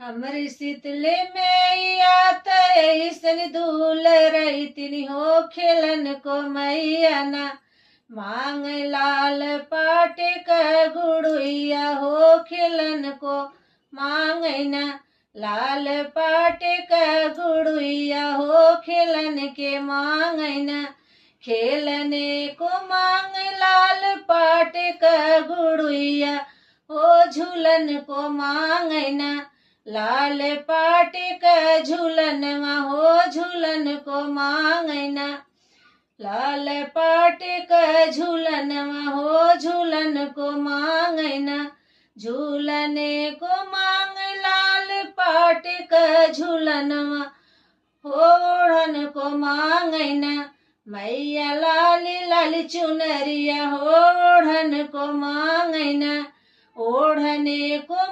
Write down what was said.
हमरी शीतले मैया तैसन दूल रही तिनी हो खेलन को मैया ना मांग लाल पाट का गुड़ुइया हो खेलन को मांगना लाल पाट का गुड़ुइया हो खेलन के मांगना खेलने को मांग लाल पाट का गुड़ुइया हो झूलन को मांगना लाल पाट का झूलन हो झूलन को मांगना लाल पाट का झूलन हो झूलन को मांगना झूलने को मांग लाल पाट का झूलन हो ओढ़न को मांगना मैया लाल लाल चुनरिया हो ओढ़न को मांगना ओढ़ने को